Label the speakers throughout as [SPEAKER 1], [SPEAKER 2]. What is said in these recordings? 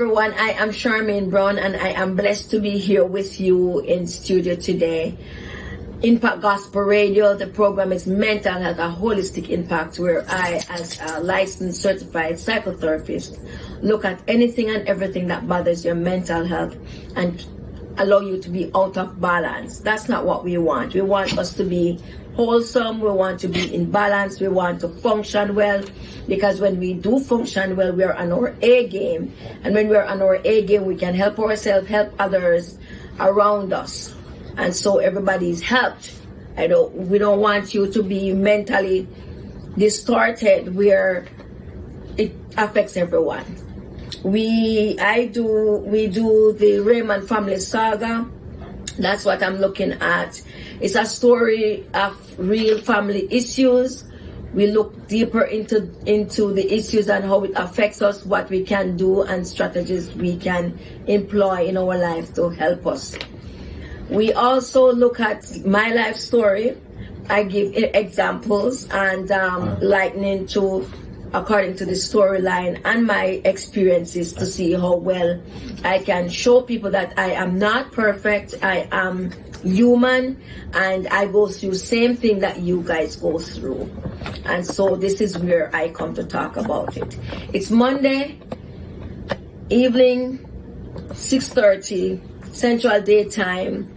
[SPEAKER 1] everyone. I am Charmaine Brown, and I am blessed to be here with you in studio today. Impact Gospel Radio, the program is Mental Health, a Holistic Impact, where I, as a licensed certified psychotherapist, look at anything and everything that bothers your mental health and allow you to be out of balance. That's not what we want. We want us to be wholesome, we want to be in balance, we want to function well, because when we do function well, we're on our A game, and when we're on our A game, we can help ourselves, help others around us, and so everybody's helped. We don't want you to be mentally distorted where it affects everyone. We do the Raymond family saga. That's what I'm looking at. It's a story of real family issues. We look deeper into the issues and how it affects us, what we can do, and strategies we can employ in our life to help us. We also look at my life story. I give examples and lightning to according to the storyline and my experiences to see how well I can show people that I am not perfect, I am human, and I go through same thing that you guys go through. And so this is where I come to talk about it. It's Monday evening, 6:30 Central Daytime,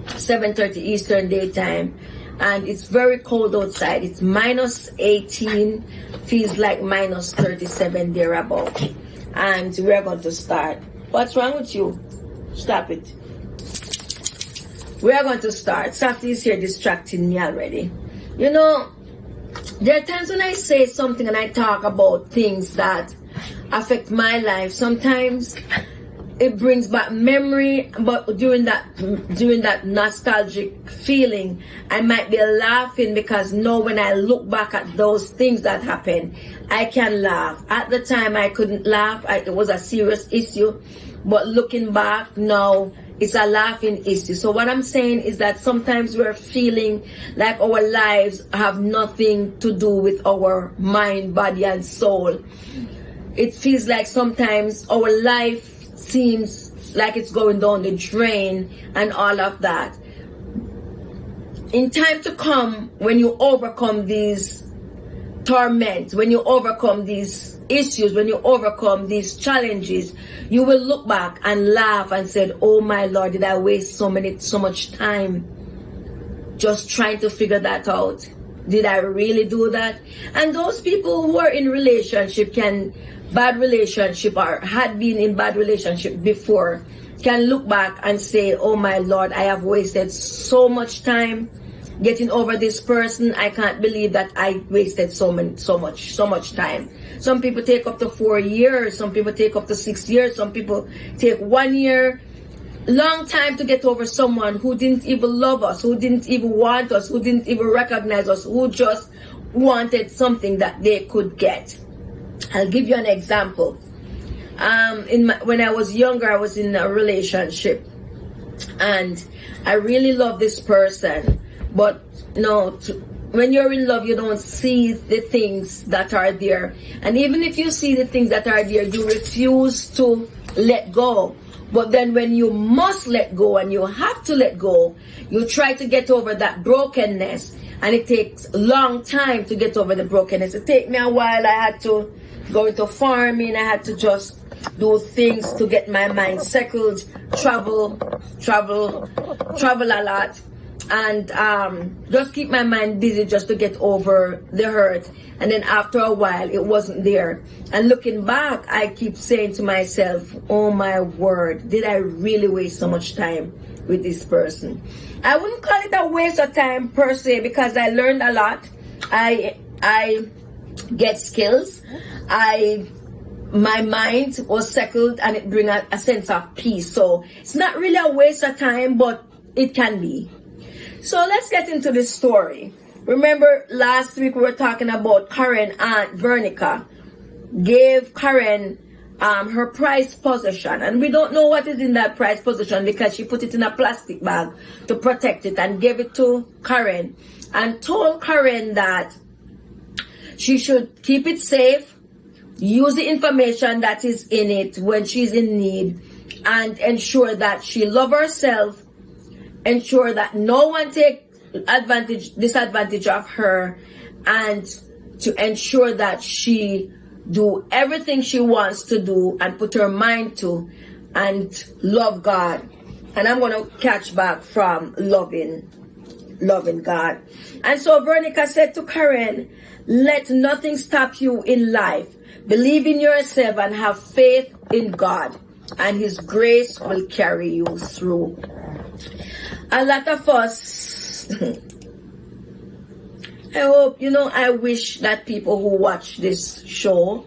[SPEAKER 1] 7:30 Eastern Daytime, and it's very cold outside. It's minus 18, feels like minus 37 thereabout. And we're going to start. What's wrong with you? Stop it. We are going to start. Safti is here distracting me already. You know, there are times when I say something and I talk about things that affect my life. Sometimes it brings back memory, but during that nostalgic feeling, I might be laughing because now when I look back at those things that happened, I can laugh. At the time, I couldn't laugh. It was a serious issue, but looking back now, it's a laughing issue. So what I'm saying is that sometimes we're feeling like our lives have nothing to do with our mind, body, and soul. It feels like sometimes our life seems like it's going down the drain and all of that. In time to come, when you overcome these torments, when you overcome these issues, when you overcome these challenges, you will look back and laugh and say, oh my Lord, did I waste so much time just trying to figure that out? Did I really do that? And those people who are in relationship bad relationship or had been in bad relationship before can look back and say, oh my Lord, I have wasted so much time getting over this person. I can't believe that I wasted so much time. Some people take up to 4 years, some people take up to 6 years, some people take 1 year. Long time to get over someone who didn't even love us, who didn't even want us, who didn't even recognize us, who just wanted something that they could get. I'll give you an example. When I was younger, I was in a relationship, and I really love this person. But when you're in love, you don't see the things that are there. And even if you see the things that are there, you refuse to let go. But then when you must let go and you have to let go, you try to get over that brokenness. And it takes a long time to get over the brokenness. It took me a while. I had to go into farming. I had to just do things to get my mind settled, travel a lot, and just keep my mind busy just to get over the hurt. And then after a while, it wasn't there. And looking back, I keep saying to myself, oh my word, did I really waste so much time with this person? I wouldn't call it a waste of time per se, because I learned a lot. I get skills. My mind was settled, and it brings a sense of peace. So it's not really a waste of time, but it can be. So let's get into this story. Remember last week we were talking about Karen. Aunt Veronica gave Karen her prized possession, and we don't know what is in that prized possession because she put it in a plastic bag to protect it and gave it to Karen and told Karen that she should keep it safe, use the information that is in it when she's in need, and ensure that she loves herself, ensure that no one take disadvantage of her, and to ensure that she do everything she wants to do and put her mind to, and love God. And I'm going to catch back from loving God. And so Veronica said to Karen, let nothing stop you in life. Believe in yourself and have faith in God, and His grace will carry you through. A lot of us, I hope, I wish that people who watch this show,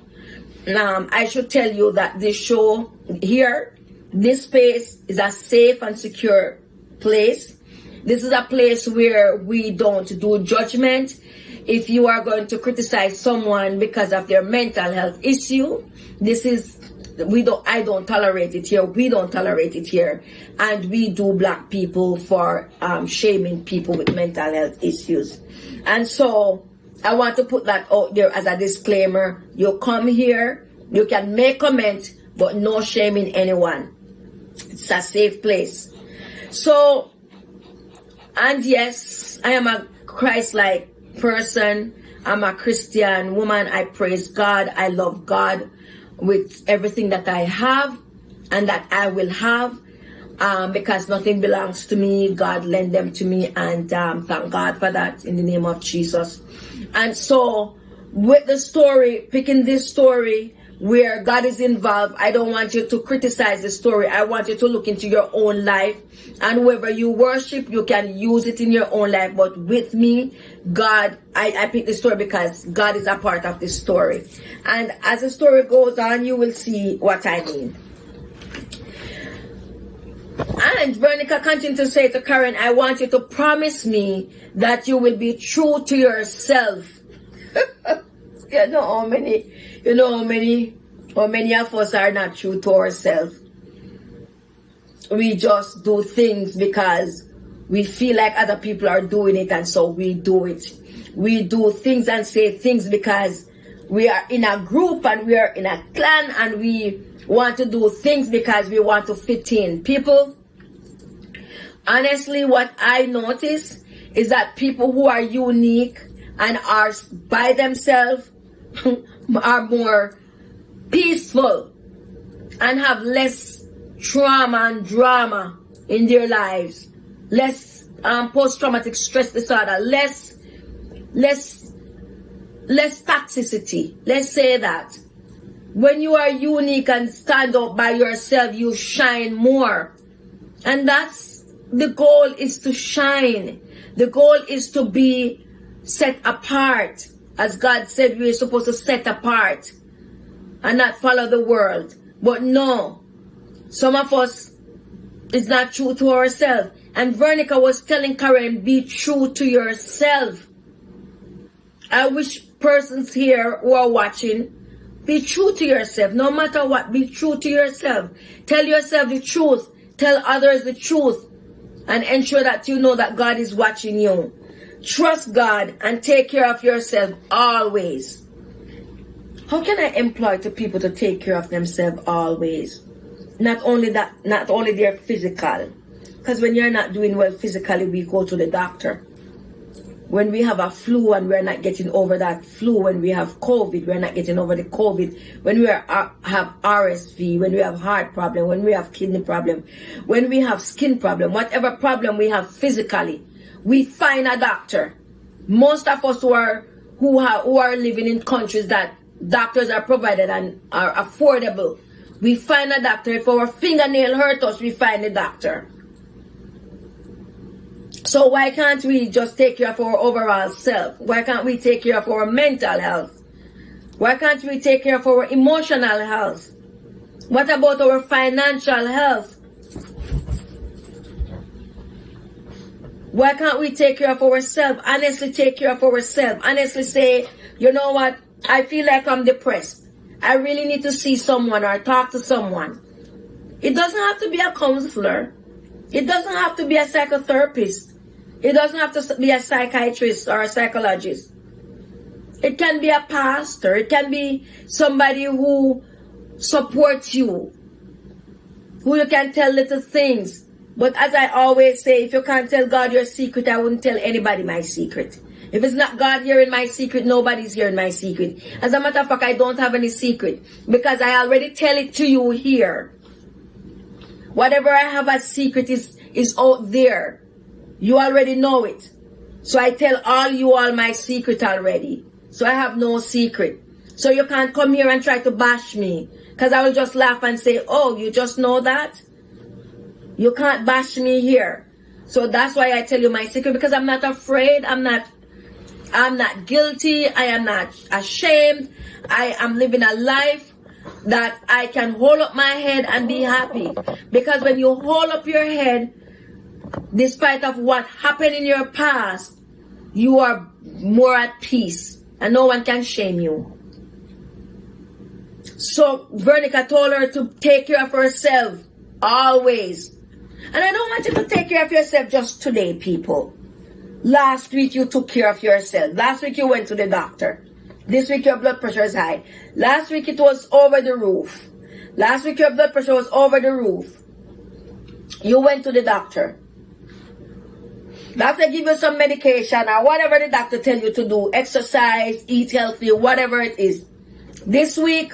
[SPEAKER 1] I should tell you that this show here, this space is a safe and secure place. This is a place where we don't do judgment. If you are going to criticize someone because of their mental health issue, I don't tolerate it here. We don't tolerate it here. And we do black people for shaming people with mental health issues. And so I want to put that out there as a disclaimer. You come here, you can make comments, but no shaming anyone. It's a safe place. So, and yes, I am a Christ-like person. I'm a Christian woman. I praise God. I love God with everything that I have and that I will have, because nothing belongs to me. God lent them to me, and thank God for that in the name of Jesus. And so with the story, picking this story where God is involved, I don't want you to criticize the story. I want you to look into your own life, and whoever you worship, you can use it in your own life. But with me, God, I picked the story because God is a part of this story. And as the story goes on, you will see what I mean. And Veronica continued to say to Karen, I want you to promise me that you will be true to yourself. You know how many of us are not true to ourselves. We just do things because we feel like other people are doing it, and so we do it. We do things and say things because we are in a group and we are in a clan, and we want to do things because we want to fit in. People, honestly, what I notice is that people who are unique and are by themselves are more peaceful and have less trauma and drama in their lives, less post-traumatic stress disorder, less toxicity. Let's say that. When you are unique and stand up by yourself, you shine more. And that's the goal, is to shine. The goal is to be set apart. As God said, we're supposed to set apart and not follow the world. But no, some of us is not true to ourselves. And Veronica was telling Karen, be true to yourself. I wish persons here who are watching, be true to yourself. No matter what, be true to yourself. Tell yourself the truth. Tell others the truth. And ensure that you know that God is watching you. Trust God and take care of yourself always. How can I employ people to take care of themselves always? Not only their physical. Because when you're not doing well physically, we go to the doctor. When we have a flu and we're not getting over that flu, when we have COVID, we're not getting over the COVID, when we have RSV, when we have heart problem, when we have kidney problem, when we have skin problem, whatever problem we have physically, we find a doctor. Most of us who are living in countries that doctors are provided and are affordable, we find a doctor. If our fingernail hurt us, we find a doctor. So why can't we just take care of our overall self? Why can't we take care of our mental health? Why can't we take care of our emotional health? What about our financial health? Why can't we take care of ourselves? Honestly, take care of ourselves. Honestly say, you know what? I feel like I'm depressed. I really need to see someone or talk to someone. It doesn't have to be a counselor. It doesn't have to be a psychotherapist. It doesn't have to be a psychiatrist or a psychologist. It can be a pastor. It can be somebody who supports you, who you can tell little things. But as I always say, if you can't tell God your secret, I wouldn't tell anybody my secret. If it's not God hearing my secret, nobody's hearing my secret. As a matter of fact, I don't have any secret because I already tell it to you here. Whatever I have as secret is out there. You already know it. So I tell all my secret already. So I have no secret. So you can't come here and try to bash me. Because I will just laugh and say, oh, you just know that? You can't bash me here. So that's why I tell you my secret. Because I'm not afraid. I'm not guilty. I am not ashamed. I am living a life that I can hold up my head and be happy. Because when you hold up your head, despite of what happened in your past, you are more at peace. And no one can shame you. So Veronica told her to take care of herself. Always. And I don't want you to take care of yourself just today, people. Last week you took care of yourself. Last week you went to the doctor. This week your blood pressure is high. Last week it was over the roof. Last week your blood pressure was over the roof. You went to the doctor. Doctor give you some medication or whatever the doctor tell you to do. Exercise, eat healthy, whatever it is. This week,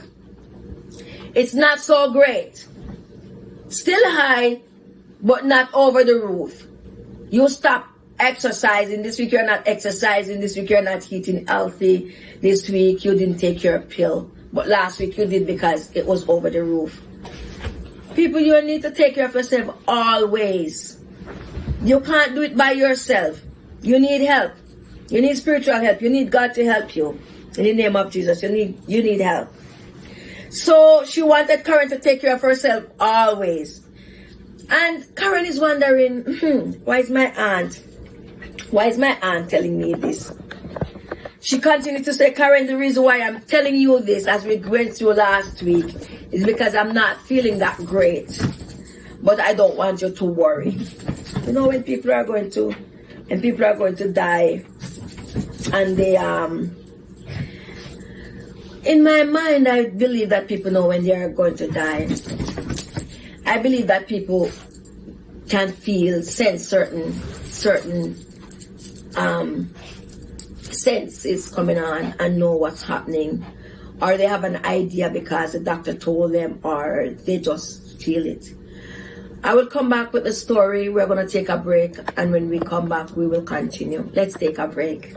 [SPEAKER 1] it's not so great. Still high, but not over the roof. You stop exercising. This week you're not exercising. This week you're not eating healthy. This week you didn't take your pill. But last week you did because it was over the roof. People, you need to take care of yourself always. You can't do it by yourself. You need help. You need spiritual help. You need God to help you. In the name of Jesus, you need help. So she wanted Karen to take care of herself always. And Karen is wondering, why is my aunt telling me this? She continued to say, Karen, the reason why I'm telling you this, as we went through last week, is because I'm not feeling that great. But I don't want you to worry. You know, when people are going to die, and they, in my mind, I believe that people know when they are going to die. I believe that people can sense certain senses coming on and know what's happening, or they have an idea because the doctor told them, or they just feel it. I will come back with the story. We're going to take a break, and when we come back, we will continue. Let's take a break.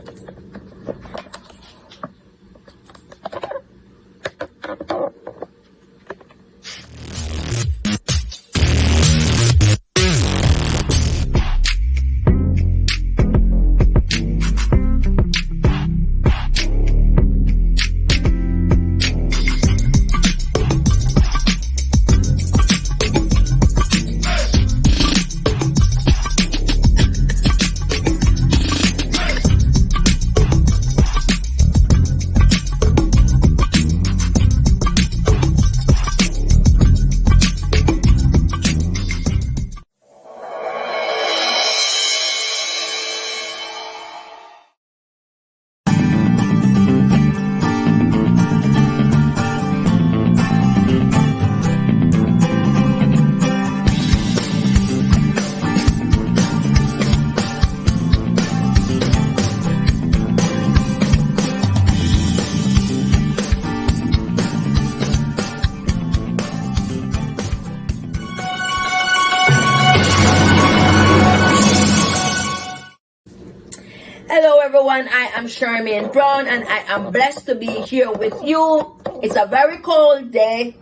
[SPEAKER 1] Hello everyone, I am Charmaine Brown and I am blessed to be here with you. It's a very cold day.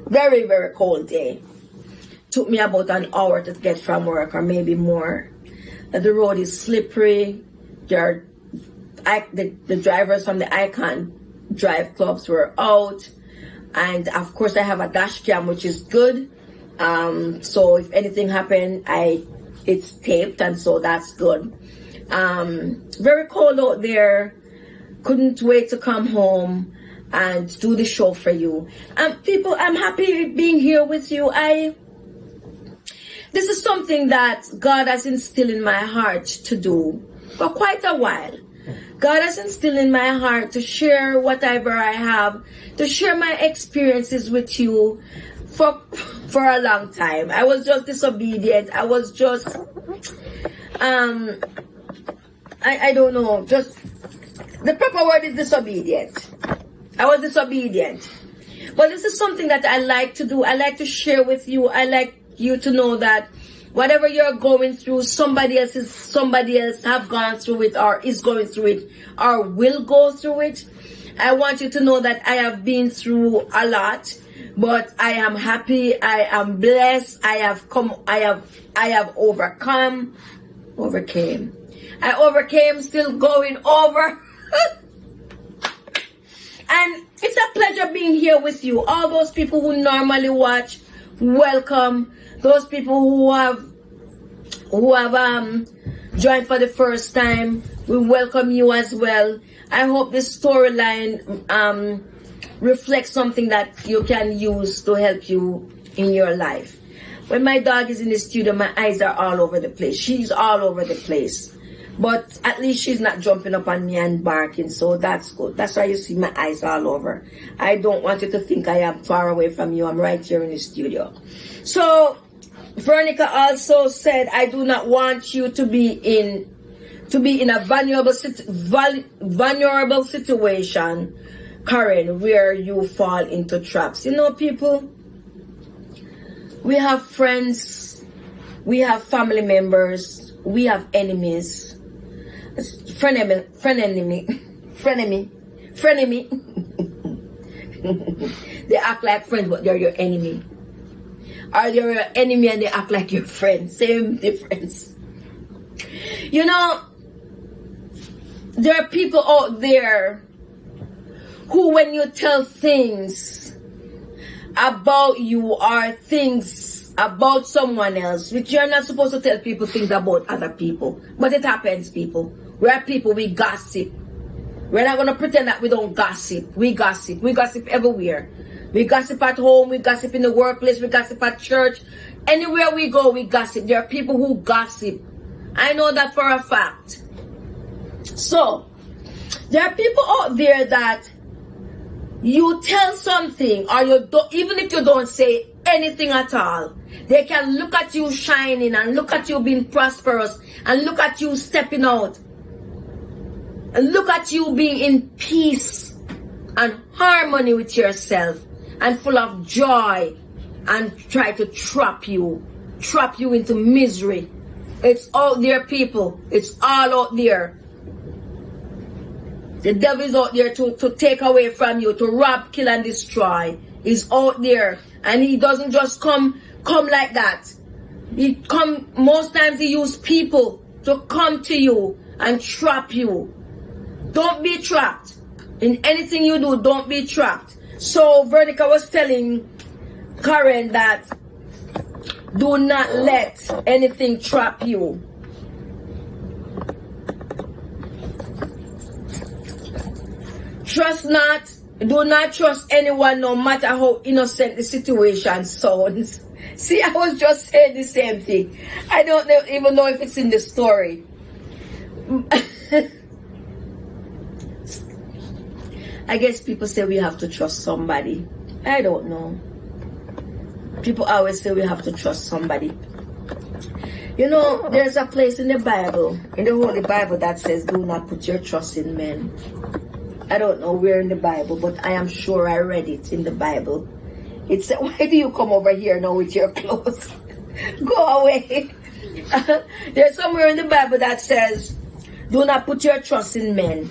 [SPEAKER 1] Very, very cold day. Took me about an hour to get from work, or maybe more. The road is slippery. The drivers from the Icon Drive clubs were out. And of course I have a dash cam, which is good. So if anything happened, it's taped, and so that's good. Very cold out there. Couldn't wait to come home and do the show for you. People, I'm happy being here with you. This is something that God has instilled in my heart to do for quite a while. God has instilled in my heart to share whatever I have, to share my experiences with you for a long time. I was just disobedient. I was just, I don't know, just, the proper word is disobedient. I was disobedient. But this is something that I like to do. I like to share with you. I like you to know that whatever you're going through, somebody else have gone through it, or is going through it, or will go through it. I want you to know that I have been through a lot, but I am happy. I am blessed. I have overcame. I overcame, still going over. And it's a pleasure being here with you. All those people who normally watch, welcome. Those people who have joined for the first time, we welcome you as well. I hope this storyline reflects something that you can use to help you in your life. When my dog is in the studio, my eyes are all over the place. She's all over the place. But at least she's not jumping up on me and barking, so that's good. That's why you see my eyes all over. I don't want you to think I am far away from you. I'm right here in the studio. So, Veronica also said, I do not want you to be in a vulnerable situation, Karen, where you fall into traps. You know, people, we have friends, we have family members, we have enemies. Frenemy. They act like friends, but they're your enemy. Or they're your enemy and they act like your friend. Same difference. You know, there are people out there who, when you tell things about you or things about someone else, which you're not supposed to tell people things about other people, but it happens, people. We're people, we gossip. We're not going to pretend that we don't gossip. We gossip. We gossip everywhere. We gossip at home. We gossip in the workplace. We gossip at church. Anywhere we go, we gossip. There are people who gossip. I know that for a fact. So, there are people out there that you tell something, or you don't, even if you don't say anything at all, they can look at you shining and look at you being prosperous and look at you stepping out. And look at you being in peace and harmony with yourself and full of joy, and try to trap you into misery. It's out there, people. It's all out there. The devil is out there to take away from you, to rob, kill, and destroy. He's out there, and he doesn't just come like that. Most times he uses people to come to you and trap you. Don't be trapped. In anything you do, don't be trapped. So, Veronica was telling Karen that do not let anything trap you. Trust not. Do not trust anyone, no matter how innocent the situation sounds. See, I was just saying the same thing. I don't even know if it's in the story. I guess people say we have to trust somebody. I don't know. People always say we have to trust somebody. You know, there's a place in the Bible, in the Holy Bible, that says, do not put your trust in men. I don't know where in the Bible, but I am sure I read it in the Bible. It said, why do you come over here now with your clothes? Go away. There's somewhere in the Bible that says, do not put your trust in men,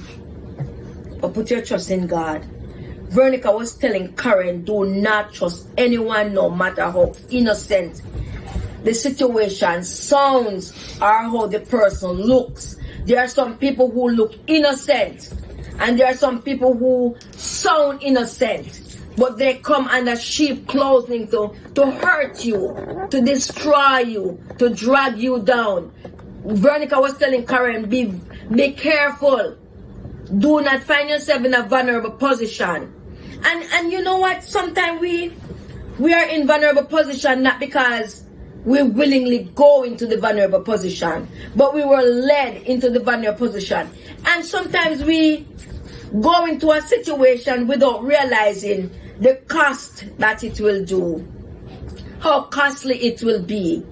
[SPEAKER 1] but put your trust in God. Veronica was telling Karen, do not trust anyone, no matter how innocent the situation sounds or how the person looks. There are some people who look innocent, and there are some people who sound innocent, but they come under sheep clothing to hurt you, to destroy you, to drag you down. Veronica was telling Karen, be careful. Do not find yourself in a vulnerable position. And you know what? Sometimes we are in vulnerable position not because we willingly go into the vulnerable position, but we were led into the vulnerable position. And sometimes we go into a situation without realizing the cost that it will do, how costly it will be.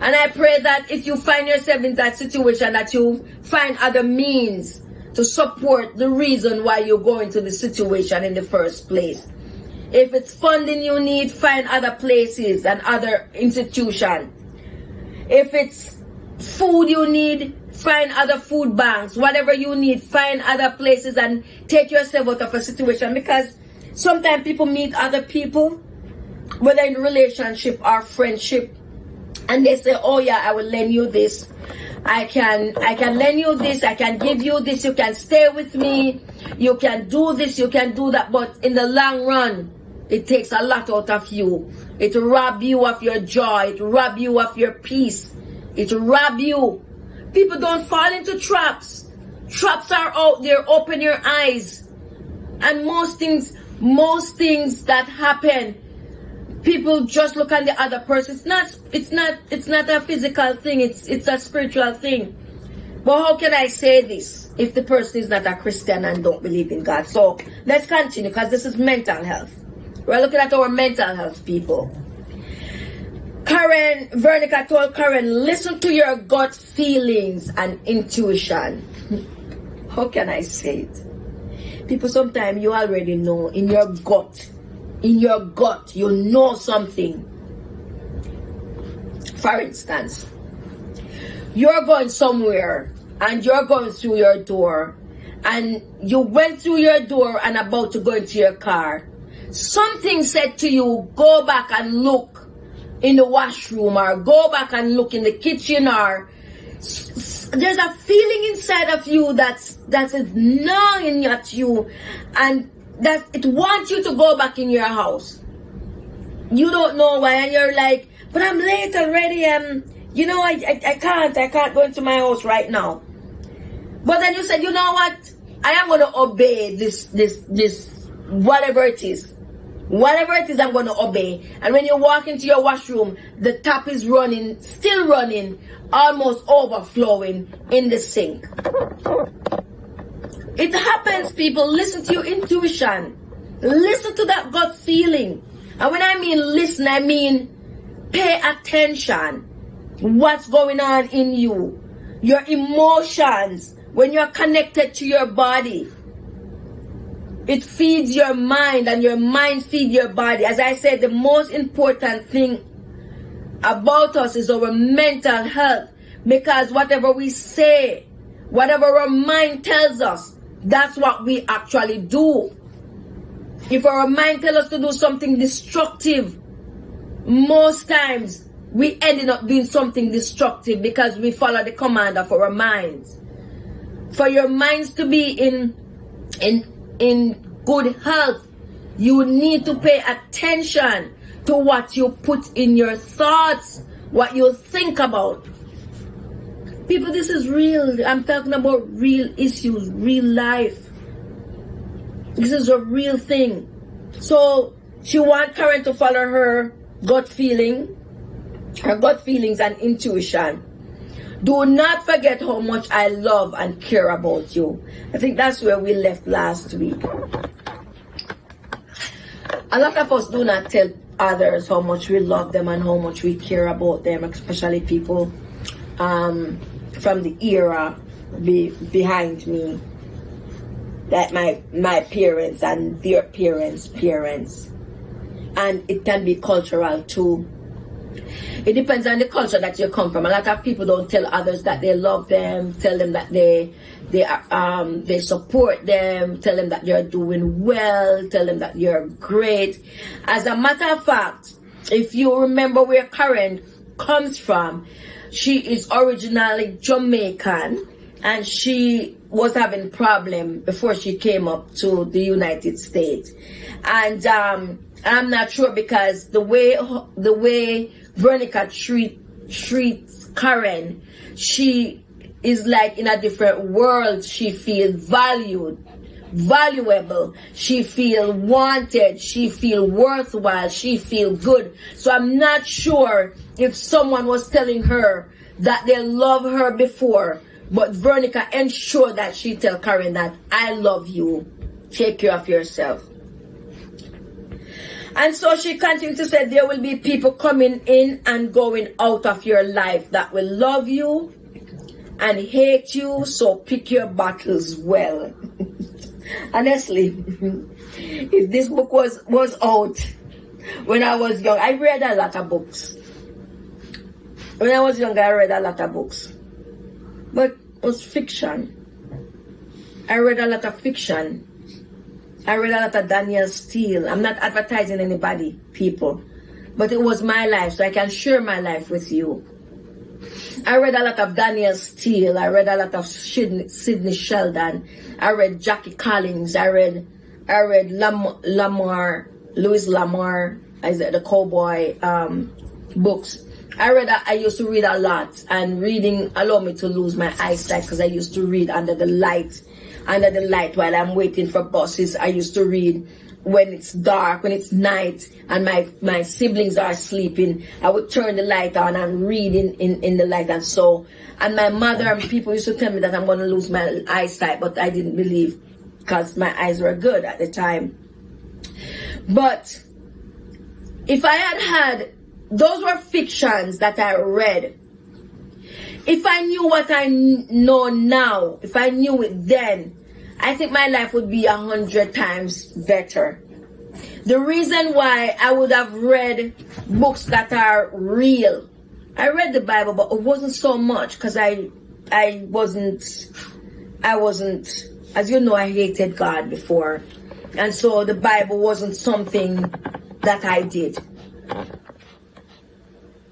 [SPEAKER 1] And I pray that if you find yourself in that situation, that you find other means to support the reason why you go into the situation in the first place. If it's funding you need, find other places and other institutions. If it's food you need, find other food banks. Whatever you need, find other places and take yourself out of a situation. Because sometimes people meet other people, whether in relationship or friendship, and they say, oh yeah, I will lend you this. I can lend you this. I can give you this. You can stay with me. You can do this. You can do that. But in the long run, it takes a lot out of you. It robs you of your joy. It robs you of your peace. It robs you. People don't fall into traps. Traps are out there. Open your eyes. And most things that happen, people just look at the other person. It's not a physical thing. It's a spiritual thing. But how can I say this if the person is not a Christian and don't believe in God? So let's continue, because this is mental health. We're looking at our mental health, people. Veronica told Karen, listen to your gut feelings and intuition. How can I say it? People, sometimes you already know in your gut. In your gut, you know something. For instance, you're going somewhere and you're going through your door, and you went through your door and about to go into your car. Something said to you, go back and look in the washroom, or go back and look in the kitchen, or there's a feeling inside of you that is gnawing at you, and that it wants you to go back in your house. You don't know why, and you're like, but I'm late already, you know, I can't go into my house right now. But then you said, you know what, I am going to obey this whatever it is. Whatever it is, I'm going to obey. And when you walk into your washroom, the tap is running, still running, almost overflowing in the sink. It happens, people. Listen to your intuition. Listen to that gut feeling. And when I mean listen, I mean pay attention. What's going on in you? Your emotions. When you're connected to your body, it feeds your mind, and your mind feeds your body. As I said, the most important thing about us is our mental health. Because whatever we say, whatever our mind tells us, that's what we actually do. If our mind tells us to do something destructive, most times we ended up doing something destructive because we follow the command of our minds. For your minds to be in good health, you need to pay attention to what you put in your thoughts, what you think about. People, this is real. I'm talking about real issues, real life. This is a real thing. So she wants Karen to follow her gut feelings and intuition. Do not forget how much I love and care about you. I think that's where we left last week. A lot of us do not tell others how much we love them and how much we care about them, especially people from the era behind me, that my parents and their parents. And it can be cultural too. It depends on the culture that you come from. A lot of people don't tell others that they love them, tell them that they support them, tell them that you're doing well, tell them that you're great. As a matter of fact, if you remember where Karen comes from, she is originally Jamaican, and she was having problem before she came up to the United States. And I'm not sure, because the way Veronica treats Karen, she is like in a different world. She feels valued valuable, she feel wanted, she feel worthwhile, she feel good. So I'm not sure if someone was telling her that they love her before, but Veronica ensured that she tell Karen that I love you, take care of yourself. And so she continued to say there will be people coming in and going out of your life that will love you and hate you, so pick your battles well. Honestly, if this book was out when I was young, I read a lot of books. When I was young, I read a lot of books. But it was fiction. I read a lot of fiction. I read a lot of Danielle Steele. I'm not advertising anybody, people. But it was my life, so I can share my life with you. I read a lot of Danielle Steele. I read a lot of Sidney Sheldon. I read Jackie Collins. I read Louis Lamar, the cowboy books. I used to read a lot, and reading allowed me to lose my eyesight because I used to read under the light while I'm waiting for buses. I used to read when it's dark, when it's night, and my siblings are sleeping. I would turn the light on and read in the light. And my mother and people used to tell me that I'm going to lose my eyesight, but I didn't believe because my eyes were good at the time. But if I had those were fictions that I read. If I knew what I know now, if I knew it then, I think my life would be 100 times better. The reason why I would have read books that are real. I read the Bible, but it wasn't so much because I wasn't, as you know, I hated God before. And so the Bible wasn't something that I did.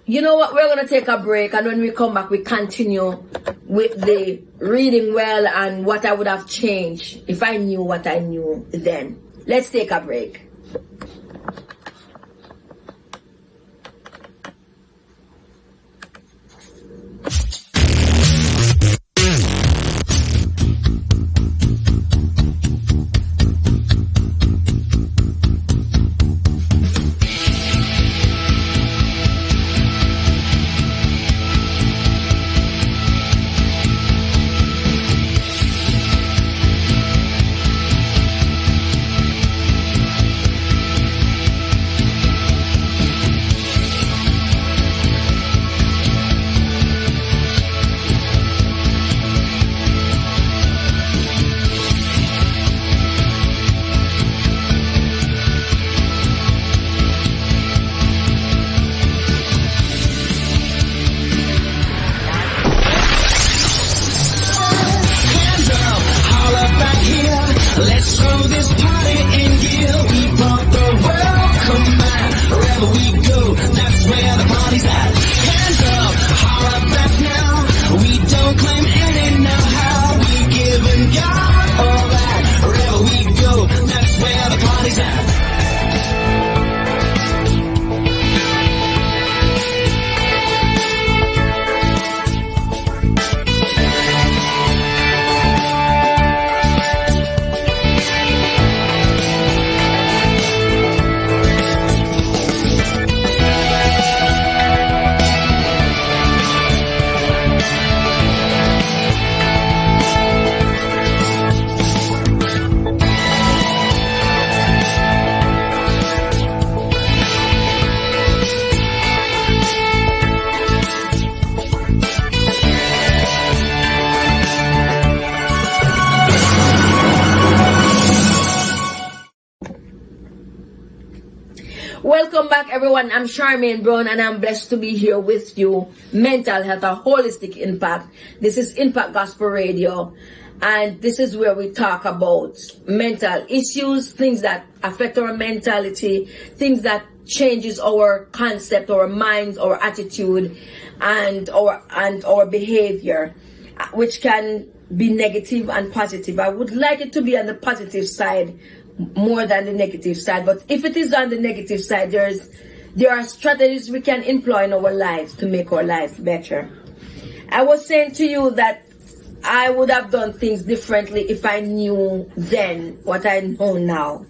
[SPEAKER 1] You know what, we're going to take a break, and when we come back, we continue with the reading well and what I would have changed if I knew what I knew then. Let's take a break. Welcome back, everyone. I'm Charmaine Brown, and I'm blessed to be here with you. Mental health, a holistic impact. This is Impact Gospel Radio, and this is where we talk about mental issues, things that affect our mentality, things that changes our concept, our minds, our attitude, and our behavior, which can be negative and positive. I would like it to be on the positive side more than the negative side, but if it is on the negative side, there are strategies we can employ in our lives to make our life better. I was saying to you that I would have done things differently if I knew then what I know now.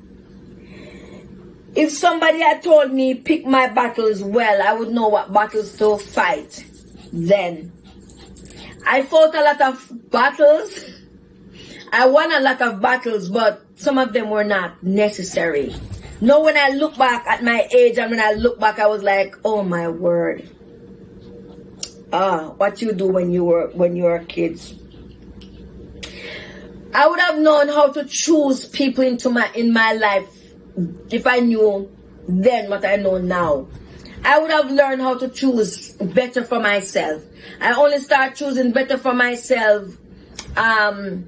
[SPEAKER 1] If somebody had told me pick my battles well, I would know what battles to fight then. I fought a lot of battles. I won a lot of battles, but some of them were not necessary. Now when I look back at my age and when I look back, I was like, oh my word. What you do when you were kids. I would have known how to choose people in my life if I knew then what I know now. I would have learned how to choose better for myself. I only start choosing better for myself in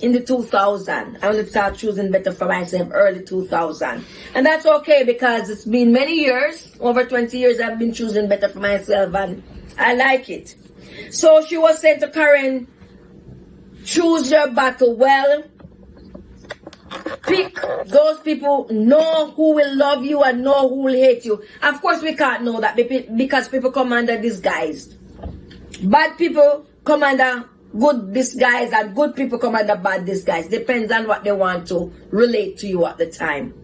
[SPEAKER 1] the 2000. I only start choosing better for myself early 2000. And that's okay because it's been many years, over 20 years I've been choosing better for myself and I like it. So she was saying to Karen, choose your battle well. Pick those people, know who will love you and know who will hate you. Of course we can't know that because people come under disguise. Bad people come under good disguise and good people come under bad disguise. Depends on what they want to relate to you at the time.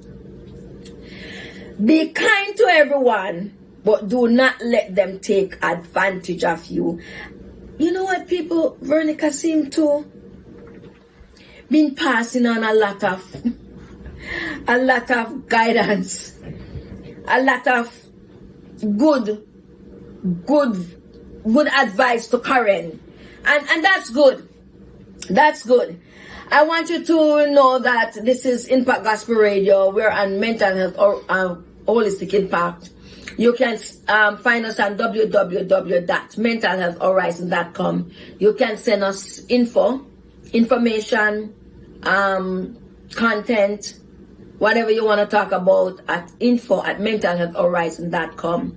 [SPEAKER 1] Be kind to everyone, but do not let them take advantage of you. You know what people, Veronica, seem to been passing on a lot of guidance, a lot of good advice to Karen, and that's good. That's good. I want you to know that this is Impact Gospel Radio. We're on mental health or holistic impact. You can find us on www.mentalhealthhorizon.com. You can send us information, content, whatever you want to talk about at info@mentalhealthhorizon.com.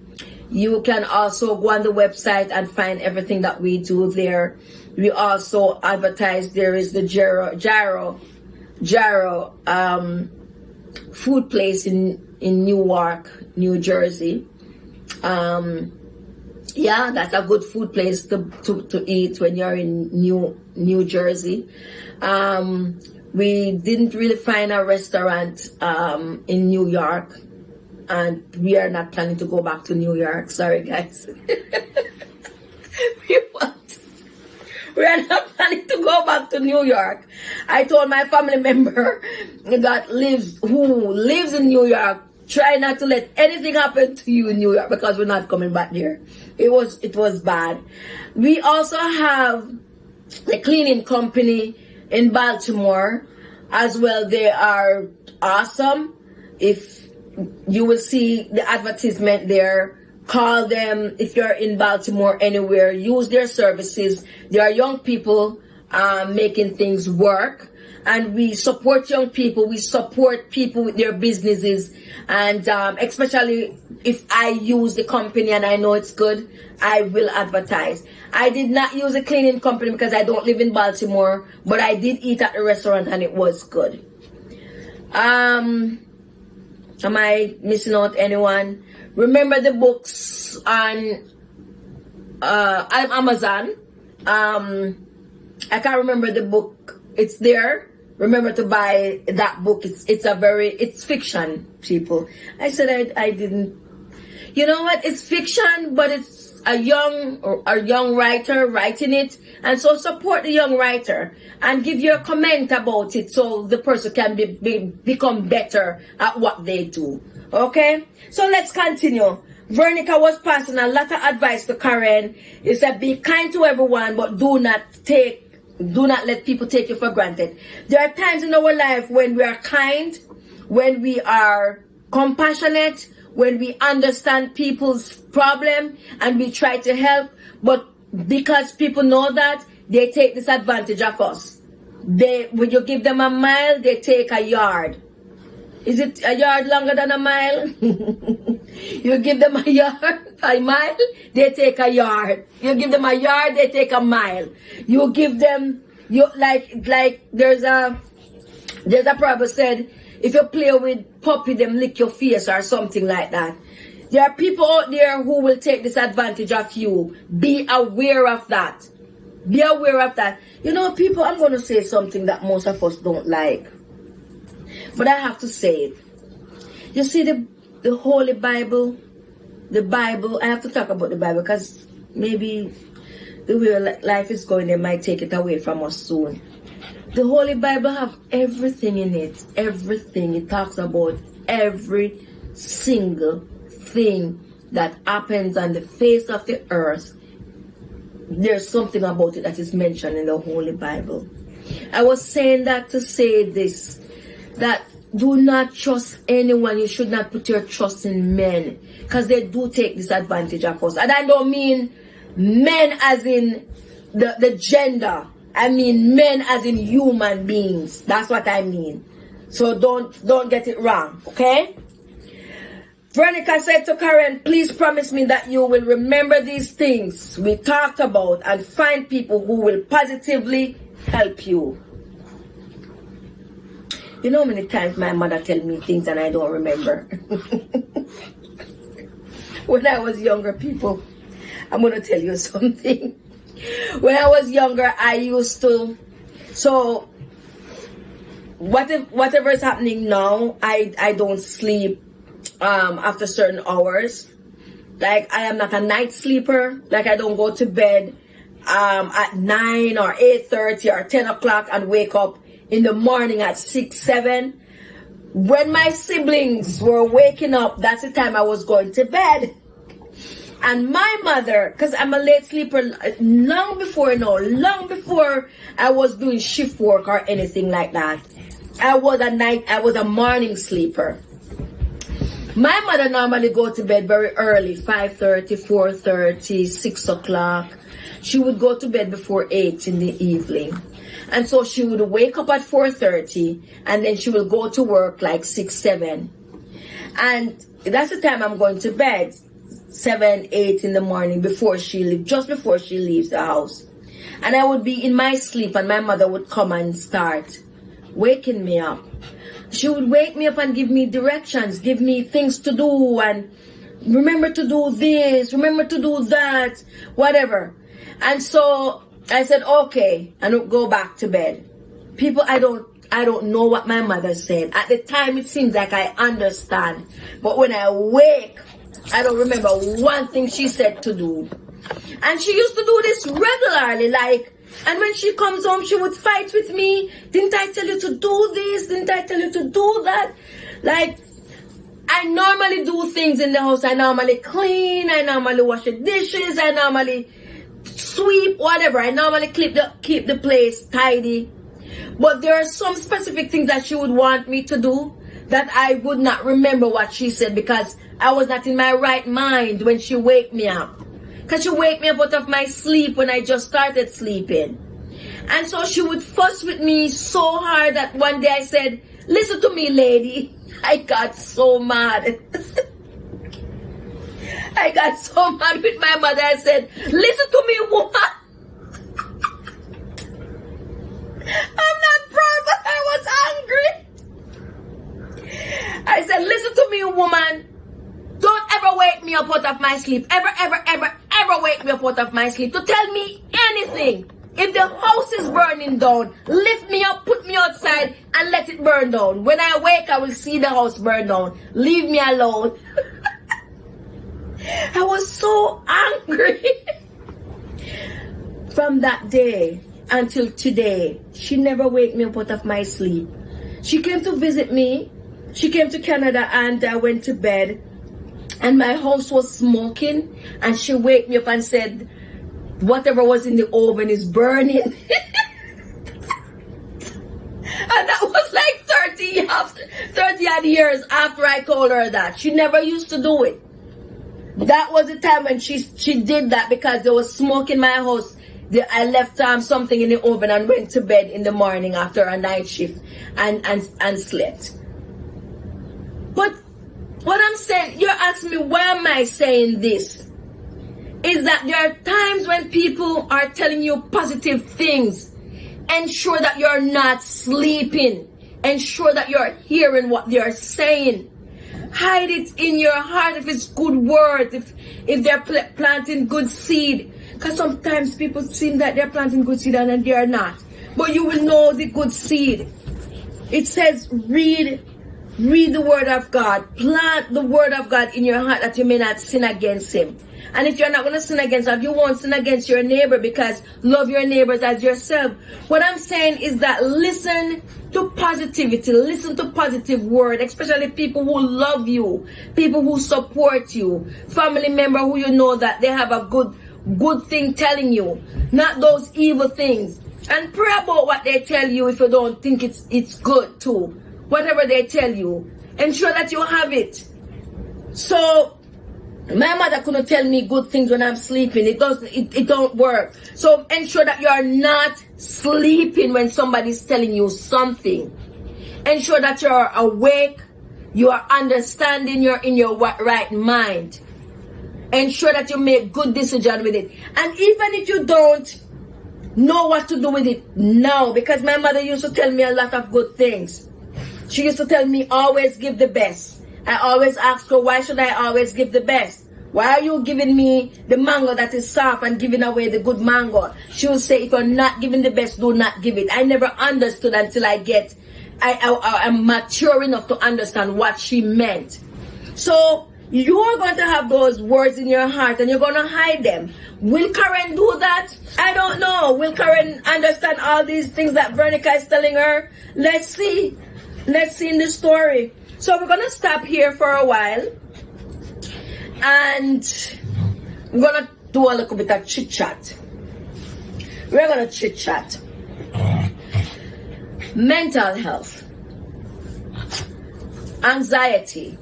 [SPEAKER 1] You can also go on the website and find everything that we do there. We also advertise. There is the Gyro food place in Newark, New Jersey. Yeah, that's a good food place to eat when you're in New Jersey. We didn't really find a restaurant in New York, and we are not planning to go back to New York. Sorry, guys. We are not planning to go back to New York. I told my family member who lives in New York, try not to let anything happen to you in New York because we're not coming back there. It was bad. We also have the cleaning company in Baltimore as well. They are awesome. If you will see the advertisement there, call them if you're in Baltimore anywhere. Use their services. They are young people making things work. And we support young people. We support people with their businesses. And especially if I use the company and I know it's good, I will advertise. I did not use a cleaning company because I don't live in Baltimore, but I did eat at the restaurant and it was good. Am I missing out anyone? Remember the books on Amazon. I can't remember the book. It's there. Remember to buy that book. It's fiction, people. I said I didn't. You know what? It's fiction, but it's a young writer writing it, and so support the young writer and give your comment about it so the person can become better at what they do. Okay? So let's continue. Veronica was passing a lot of advice to Karen. He said, be kind to everyone, but do not let people take you for granted. There are times in our life when we are kind, when we are compassionate, when we understand people's problem and we try to help, but because people know that, they take disadvantage of us. When you give them a mile, they take a yard. Is it a yard longer than a mile? You give them a mile, they take a yard. You give them a yard, they take a mile. You give them, like there's a proverb said, if you play with puppy, them lick your face or something like that. There are people out there who will take disadvantage of you. Be aware of that. Be aware of that. You know, people, I'm going to say something that most of us don't like. But I have to say it. You see, the Holy Bible, I have to talk about the Bible because maybe the way life is going, they might take it away from us soon. The Holy Bible have everything in it. Everything. It talks about every single thing that happens on the face of the earth. There's something about it that is mentioned in the Holy Bible. I was saying that to say this, that do not trust anyone. You should not put your trust in men because they do take disadvantage of us. And I don't mean men as in the gender. I mean men as in human beings. That's what I mean. So don't get it wrong, okay? Veronica said to Karen, please promise me that you will remember these things we talked about and find people who will positively help you. You know how many times my mother tell me things and I don't remember? When I was younger, people, I'm going to tell you something. When I was younger, I used to, so whatever is happening now, I don't sleep after certain hours. Like, I am not a night sleeper. Like, I don't go to bed at 9 or 8:30 or 10 o'clock and wake up in the morning at 6, 7. When my siblings were waking up, that's the time I was going to bed. And my mother, because I'm a late sleeper, long before I was doing shift work or anything like that, I was a morning sleeper. My mother normally go to bed very early, 5:30, 4:30, 6 o'clock. She would go to bed before 8 in the evening. And so she would wake up at 4:30 and then she will go to work like 6, 7. And that's the time I'm going to bed, 7, 8 in the morning just before she leaves the house. And I would be in my sleep and my mother would come and start waking me up. She would wake me up and give me directions, give me things to do and remember to do this, remember to do that, whatever. And so I said, okay, and I'll go back to bed. People, I don't know what my mother said. At the time, it seems like I understand. But when I wake, I don't remember one thing she said to do. And she used to do this regularly, like, and when she comes home, she would fight with me. Didn't I tell you to do this? Didn't I tell you to do that? Like, I normally do things in the house. I normally clean. I normally wash the dishes. I normally sweep, whatever. I normally keep the place tidy. But there are some specific things that she would want me to do that I would not remember what she said because I was not in my right mind when she wake me up. Because she wake me up out of my sleep when I just started sleeping. And so she would fuss with me so hard that one day I said, listen to me, lady. I got so mad. I got so mad with my mother. I said, listen to me, woman. I'm not proud, but I was angry. I said, listen to me, woman. Don't ever wake me up out of my sleep. Ever wake me up out of my sleep to tell me anything. If the house is burning down, lift me up, put me outside, and let it burn down. When I wake, I will see the house burn down. Leave me alone. I was so angry. From that day until today, she never wake me up out of my sleep. She came to visit me. She came to Canada and I went to bed. And my house was smoking. And she wake me up and said, whatever was in the oven is burning. And that was like 30 odd years after I told her that. She never used to do it. That was the time when she did that because there was smoke in my house. I left something in the oven and went to bed in the morning after a night shift and slept. But what I'm saying, you're asking me why am I saying this? Is that there are times when people are telling you positive things. Ensure that you're not sleeping. Ensure that you're hearing what they're saying. Hide it in your heart if it's good words, if they're planting good seed. Because sometimes people seem that they're planting good seed and they are not. But you will know the good seed. It says, read the word of God. Plant the word of God in your heart that you may not sin against him. And if you're not going to sin against him, you won't sin against your neighbor, because love your neighbors as yourself. What I'm saying is that listen to positivity. Listen to positive word, especially people who love you, people who support you, family member who you know that they have a good thing telling you, not those evil things. And pray about what they tell you if you don't think it's good too. Whatever they tell you, ensure that you have it. So my mother couldn't tell me good things when I'm sleeping. It don't work. So ensure that you are not sleeping when somebody's telling you something. Ensure that you're awake, you are understanding, you're in your right mind. Ensure that you make good decisions with it. And even if you don't know what to do with it now, because my mother used to tell me a lot of good things. She used to tell me, always give the best. I always ask her, why should I always give the best? Why are you giving me the mango that is soft and giving away the good mango? She would say, if you're not giving the best, do not give it. I never understood until I'm mature enough to understand what she meant. So you are going to have those words in your heart and you're going to hide them. Will Karen do that? I don't know. Will Karen understand all these things that Veronica is telling her? Let's see. Let's see in the story. So we're going to stop here for a while. And we're going to do a little bit of chit-chat. We're going to chit-chat. Mental health. Anxiety.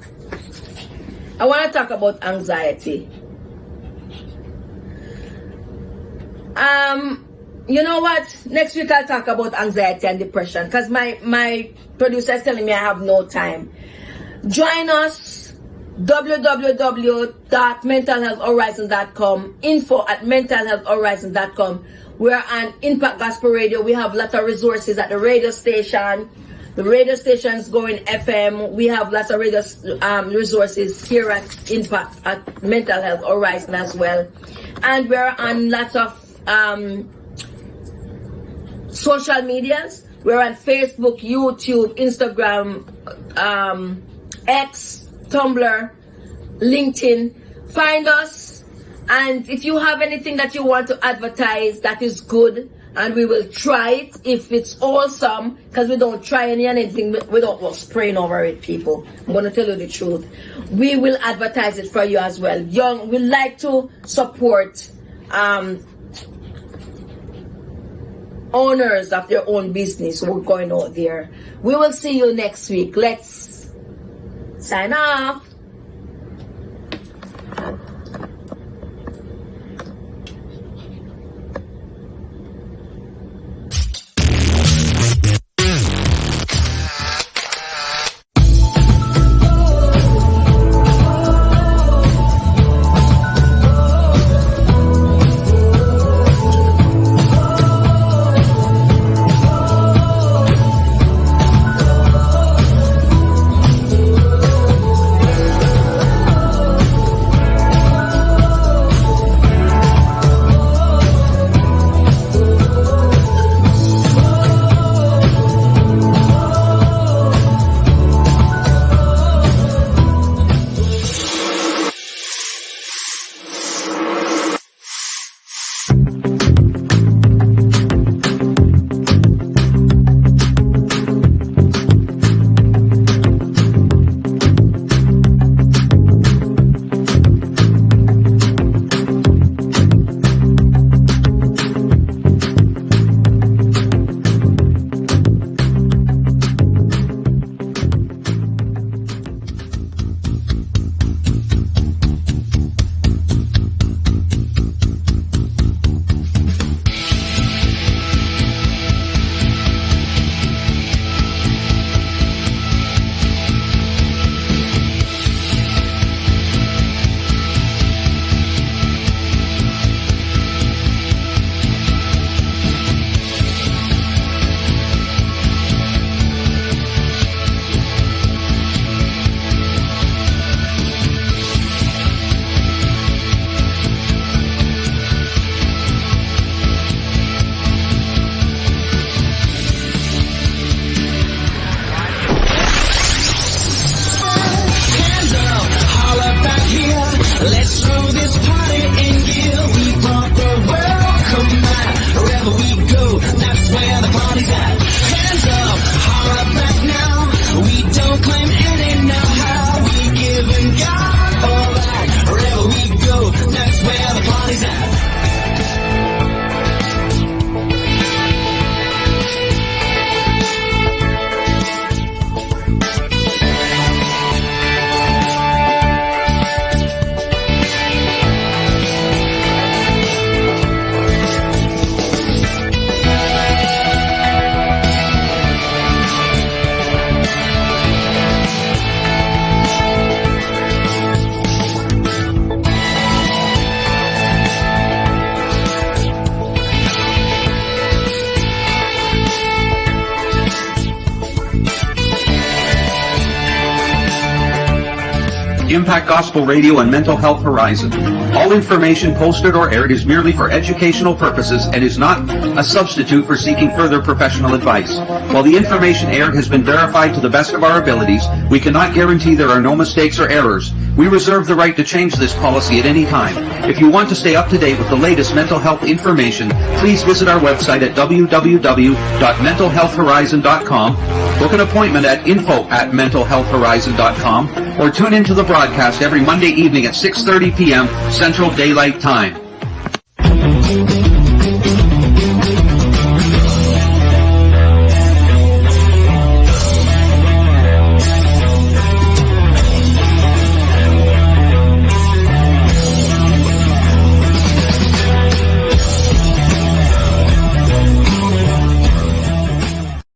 [SPEAKER 1] I want to talk about anxiety. You know what? Next week I'll talk about anxiety and depression, because my producer is telling me I have no time. Join us, www.mentalhealthhorizon.com, info@mentalhealthhorizon.com. We're on Impact Gospel Radio. We have lots of resources at the radio station. The radio station is going FM. We have lots of radio resources here at Impact, at Mental Health Horizon as well. And we're on lots of social medias. We're on Facebook, YouTube, Instagram, X, Tumblr, LinkedIn. Find us, and if you have anything that you want to advertise that is good, and we will try it if it's awesome, because we don't try anything without spraying over it, people. I'm going to tell you the truth. We will advertise it for you as well. We like to support owners of their own business who are going out there. We will see you next week. Let's sign off.
[SPEAKER 2] Let's throw this party in gear. We brought the world, come on. Wherever we go, that's where the party's at. Hands up, holler back now. We don't claim any know-how. We giving God all that. Wherever we go, that's where the party's at.
[SPEAKER 3] Impact Gospel Radio and Mental Health Horizon. All information posted or aired is merely for educational purposes and is not a substitute for seeking further professional advice. While the information aired has been verified to the best of our abilities, we cannot guarantee there are no mistakes or errors. We reserve the right to change this policy at any time. If you want to stay up to date with the latest mental health information, please visit our website at www.mentalhealthhorizon.com, book an appointment at info@mentalhealthhorizon.com, or tune into the broadcast every Monday evening at 6:30 p.m. Central Daylight Time.